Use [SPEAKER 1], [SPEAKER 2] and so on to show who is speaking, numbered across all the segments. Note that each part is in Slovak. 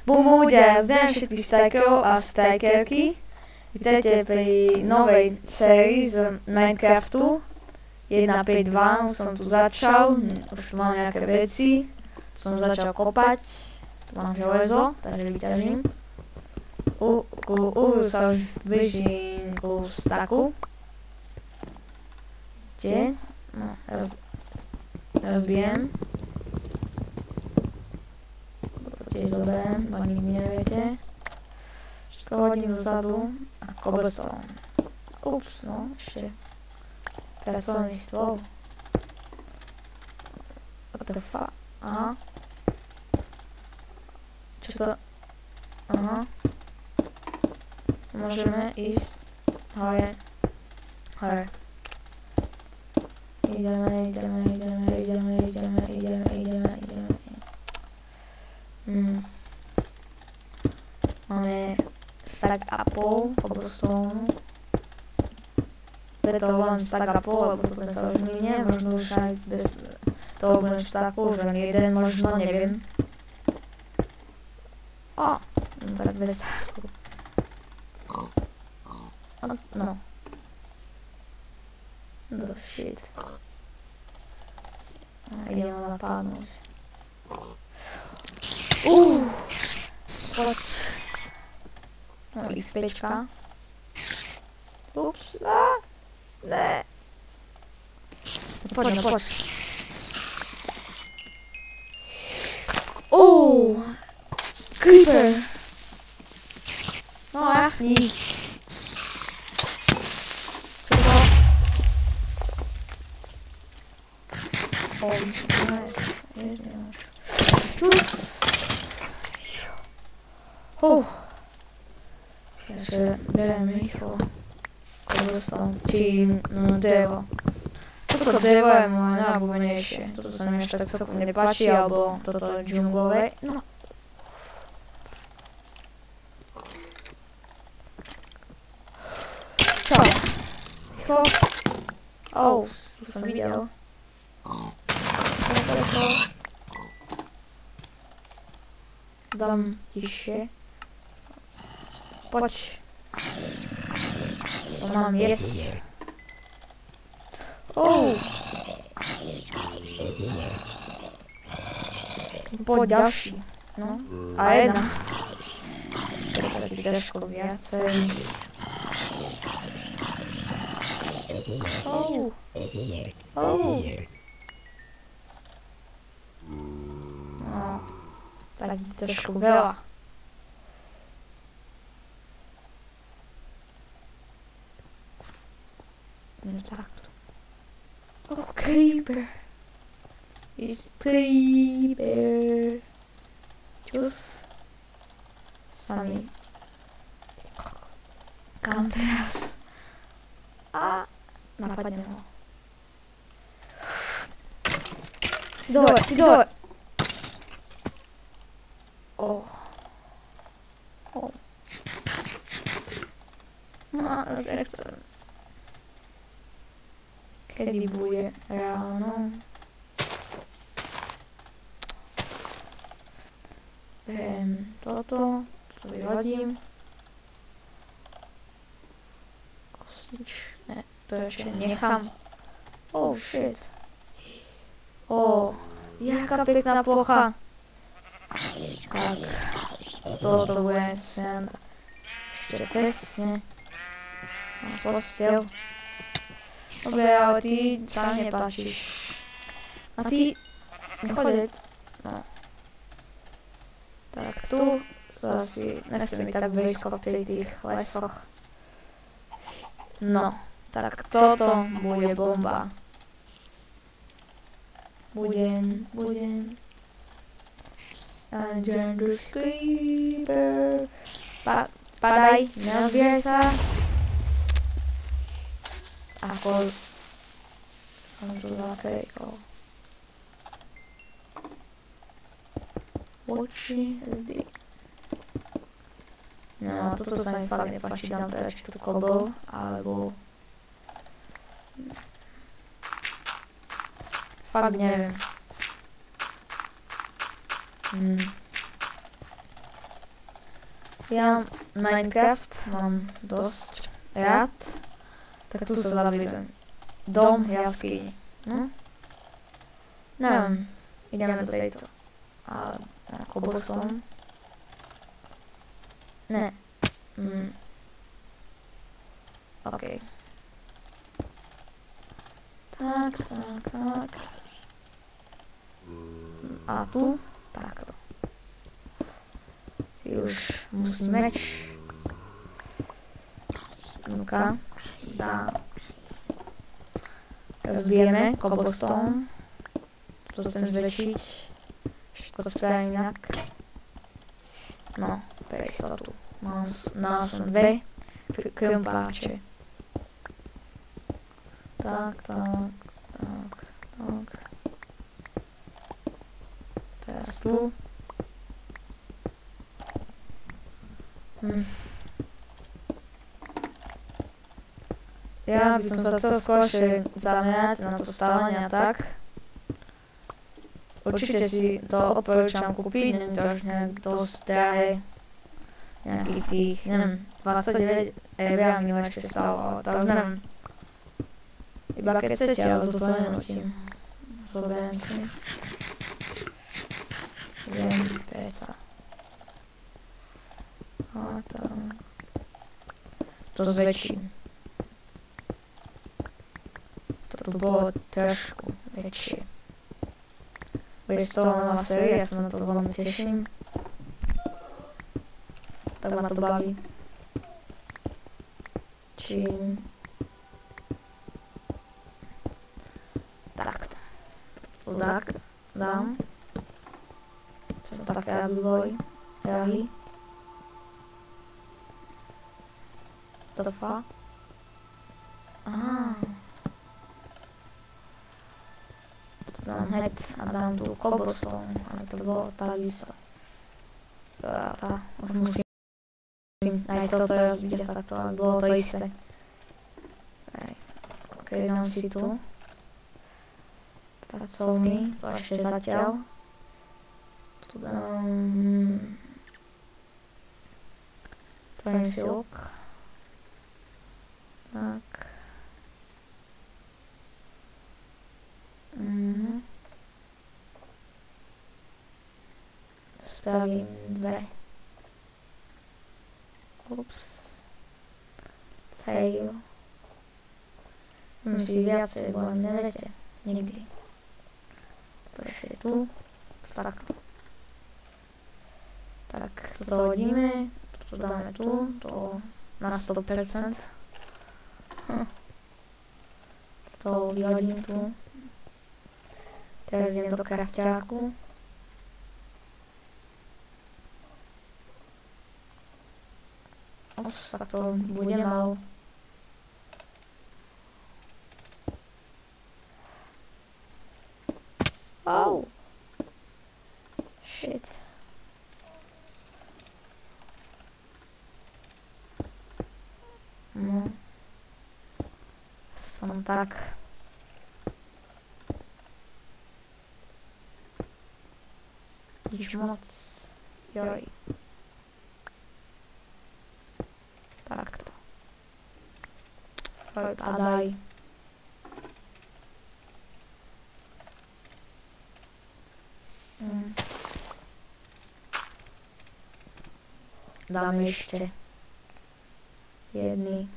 [SPEAKER 1] Ľudia, zdravím všetkých stajkerov a stajkerky. Vítajte pri novej sérii z Minecraftu 1.5.2, som tu začal, už tu mám nejaké veci, som začal kopať, tu mám železo, takže vyťažím. Sa už blížim ku staku. Kde? No, rozbijem. To tiež zoberiem, bo nikdy neviete. Všetko hodím dozadu a cobblestone. Ups, no, ešte pracovný stôl. What the fuck? Aha. Čo to? Aha. Môžeme ísť hore. Ideme. Máme stack a pol cobblestone. Preto volám stack a pol, lebo to sa už minie, možno už aj bez toho budem v stacku, už len jeden možno, neviem. No tak bez stacku. No. No shit. Idem ho napádnuť. Poď. No, XPčka. Ups, ne. Poď. Creeper. No, jachni. Takže beriem rýchlo cobblestone, či drevo. Toto drevo je moje najobľúbenejšie. Toto sa mi ešte tak celkom nepáči, alebo toto džunglové. No. Čo? Rýchlo. To som videl. Dám tišie. Poď. To mám jesť. Poď ďalší. No. A jedna. Taký trošku viacej. No. Tak trošku veľa. Takto. Creeper. Creeper. Čus. Sami. Kam teraz? Napadnem ho. Si dole. Nechcem. Kedy bude ráno? Beriem toto vyhodím. Kosnič, ne, to ešte nechám. Shit. Jaká pekná plocha. Tak, toto bude sem. Ešte presne. Mám posteľ. Dobre, ale ty sa nepáčiš. A ty nechoď. No. Tak tu sa asi nechce mi tak blízko pri tých lesoch. No, tak toto bude bomba. Budem. Agent Creeper. Padaj, neodbieraj sa. Ako som tu zakejkol. Oči, zdy. No, toto sa mi fakt nepáči, dám teda ešte tu kobol, alebo... Fakt neviem. Ja Minecraft mám dosť rád, tak tu sa zavedem. Dom jaskyni. No? Neviem, ideme do tejto. Ale cobblestone. Ne. OK. Tak. A tu? Takto. Si už musím meč. Nuka. Dá. Rozbijeme cobblestone. To chcem zväčšiť. Všetko spravím inak. No, pre istotu. Mal som dve krmpáče. Tak. Teraz tu. Ja by som sa chcel skôršie zamerať na to stávanie a tak. Určite si to odporúčam kúpiť, nie je to až nejak dosť drahé. Nejakých tých, neviem, 29 eur mi ešte stalo, ale to už neviem. Iba keď chcete, ale toto nenutím. Zoberiem si. Viem, peca. A to zväčším. Toto bolo trošku väčšie. Bude z toho nová séria, ja sa na to veľmi teším. Tak ma to baví. Čím... Takto. Tak, dám. Chcem také, aby boli rahy. Trfa. Dám hned a dám tu cobblestone, ale to bolo takisto. Už musím aj toto rozbiť takto, ale bolo to isté. Ok, dám si tu. Pracovný, to ešte zatiaľ. Tu dám... Tvojím silk. Tak. Spravím dve. Ups. Fail. Musí viacej, bo ani neviete. Nikdy. To ešte je tu. Takto. Tak, toto hodíme. Toto dáme tu. To na 100%. To vyhodím tu. Teraz idem do krafťáku. Ops, tak to bude málo. Oh! Shit. No. Som tak. Nič moc. Joj. Takto. Padaj. Dám ešte jedný.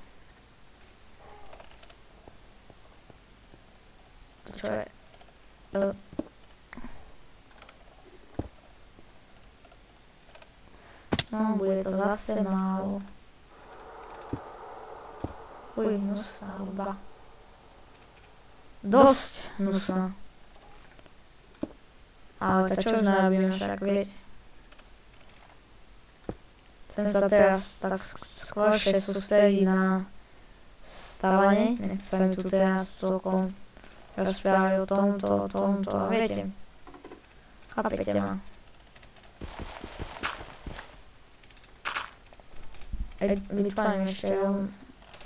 [SPEAKER 1] Čo je? No, bude to zase málo. Uj, nusná hudba. Dosť nusná. Ale to čo už narobíme, však viete. Chcem sa teraz tak skôršie sústrediť na stávanie. Nechcem tu teraz celkom rozprávať o tomto, a viete. Chápete ma. Vytváram ešte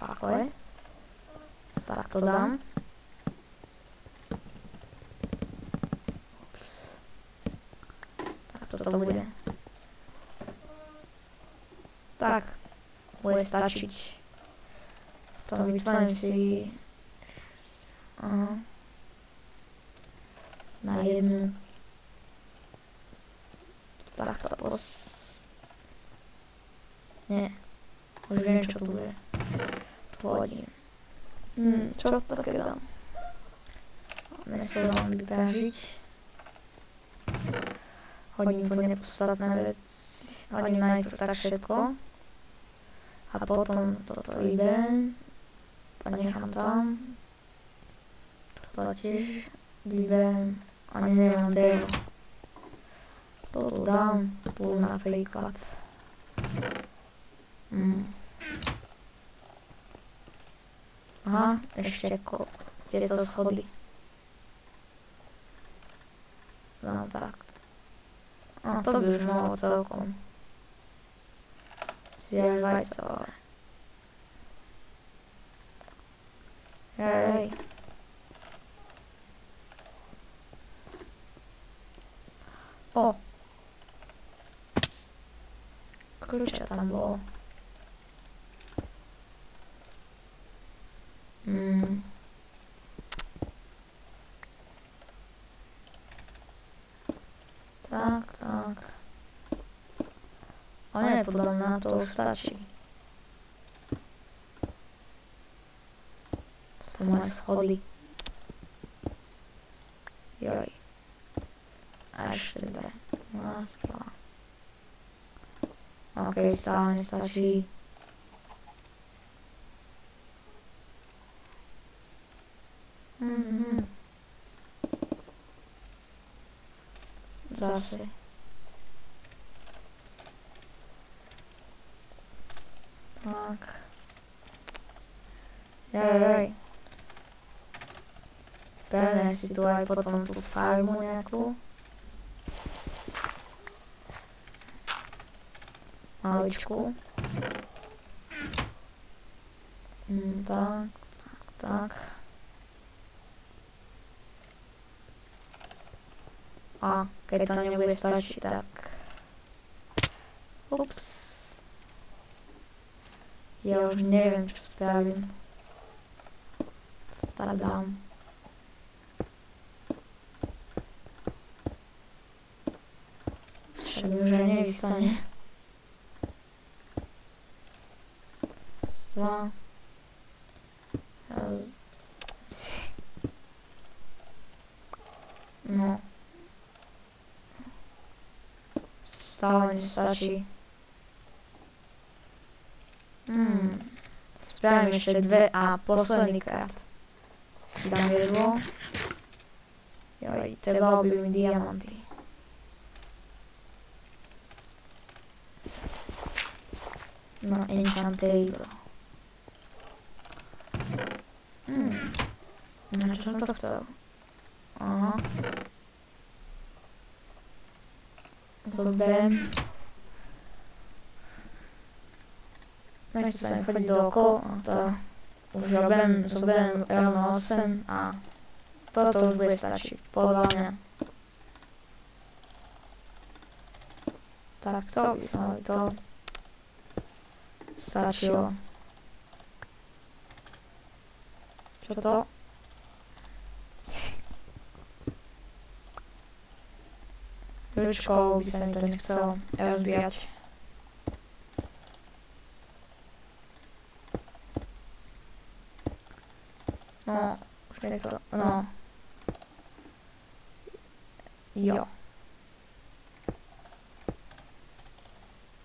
[SPEAKER 1] takhle. Tak to dám. Ups. Tak toto bude. tak bude stačiť. To vytvorím si na jednu takto nie, už viem čo tu bude. Tu hodím. Čo také dám? Meso dám vypražiť. Hodím tu nepodstatné veci. Hodím najprv tak všetko. A potom toto vyberiem. A nechám tam. Toto tiež vyberiem. A neviem devo. Toto dám tu napríklad. Aha, ešte tieto schody. No tak. A to by už mohlo celkom. Čiže vajca, ale. Hej. O. Kľúča tam bolo. Tak. A nie, podľa mňa to už stačí. To sú moje schody. Joj. A ešte dve. OK, stále nestačí. Zase. Tak. Jaj. Spravíme si tu aj potom tú farmu nejakú. Maličku. Tak. A keď to nebude stačiť, tak... Ups. Ja už neviem, čo spravím. Tak dám. Však už aj nevystane. Dva. No. Stále nestačí. Spravím ešte dve a posledný krát. Dám jedlo. Joj, trebalo by mi diamanty. No, enchant table. Na čo som to chcel? Aha. Zoberiem. Nechce sa mi chodiť dookolo, to už zoberiem rovno 8 a toto už bude stačiť, podľa mňa. Tak chcel by som, aby to stačilo. Čo to? Ručkou by sa mi to nechcelo rozbíjať. No, už je to, no. Jo.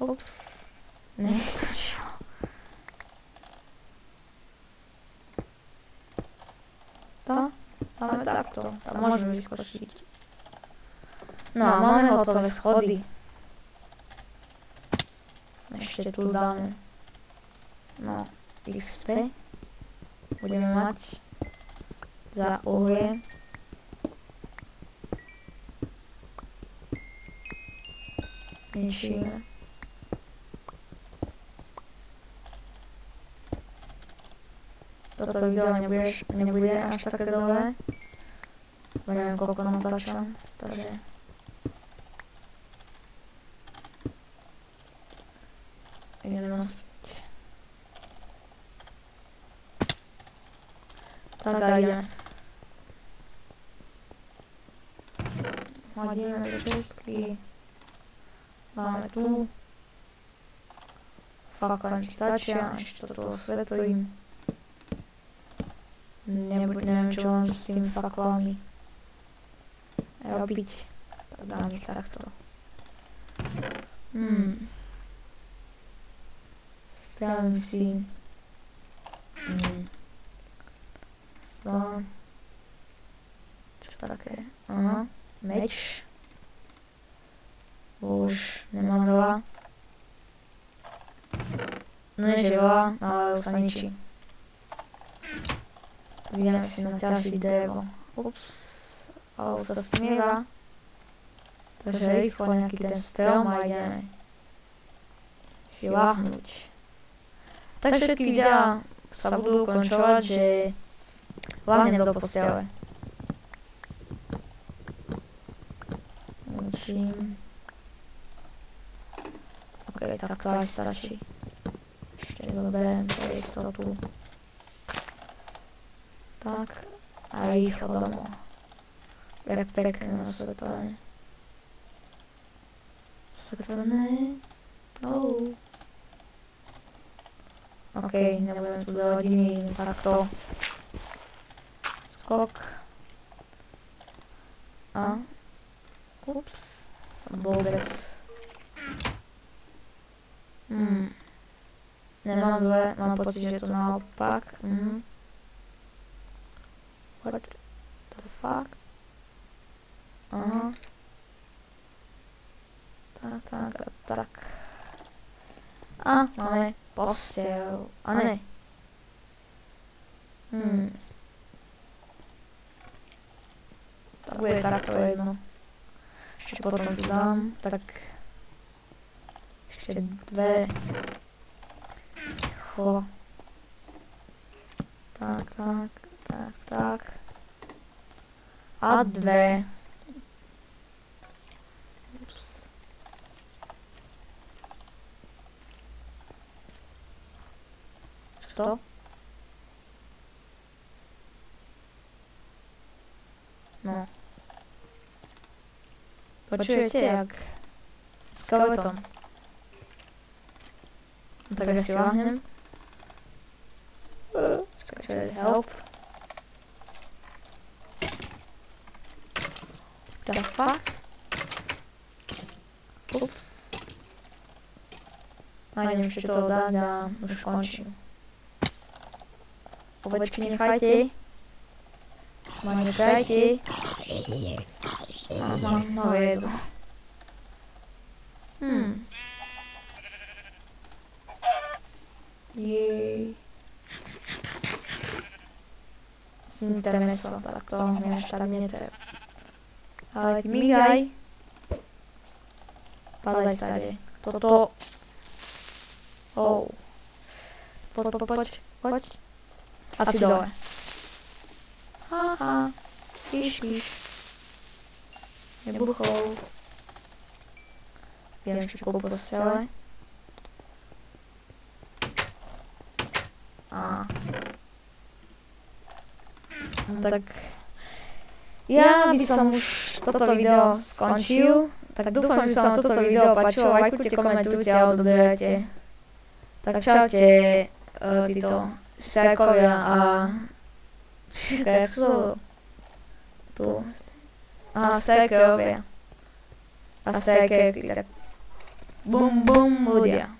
[SPEAKER 1] Ups. Nestačilo. To? Máme takto. To môžeme vyskočiť. No a máme hotové schody. Ešte tu dáme. No, XP. Budeme mať za uhlie. Ničíme. Toto video nebude až také dlhé. Bo neviem koľko natáčam, takže... idem naspäť. Tak a ideme. Hodíme do čestky. Máme tu. Fakla mi stačia, ešte toto osvetlím. Neviem, čo mám s tými faklami robiť. Tak dám ich takto. Spravím si... Čo také? Aha, meč. Už nemám veľa. No nie že veľa, ale už sa ničí. Ideme si naťažiť drevo. Ups, ale už sa stmieva. Takže rýchlo nejaký ten strom a ideme si láhnuť. Tak všetky videá sa budú ukončovať, že láhnem do postele. Učím. Ok, tak to aj stačí. Ešte zoberiem pre istotu. Tak, a rýchlo domov. Pekné osvetlenie. Osvetlené. Ok, nebudeme tu 2 hodiny, takto. Skok. A. Ups. Som blbec. Nemám zle, mám pocit, že je to naopak. What the fuck? Aha. Tak. A, máme postel. A ne. Tak bude takto jedno. Ešte potom tu dám, tak... Ešte 2. Ticho. Tak. A 2. Ups. Čo? No. Počujete, jak skeleton. No tak ja si láhnem. Čo je help? The fuck? Ups. Nájdem ešte toho dať a už končím. Ovečky nechajte. Ma nechajte. No jedu. Jej. Snité meso, tak to mi až tak netreba. Ale migaj. Padaj stade. Toto. Poď. A si dole. Haha. Kíš. Nebuchol. Viem ešte po postele. Tak ja by som už toto video skončil. Tak dúfam, že sa vám toto video páčilo. Lajkujte, komentujte a odoberajte. Tak čaute títo starkovia a... Jak sú tu? Aha, starkovia. A starkerky, tak... Bum ľudia.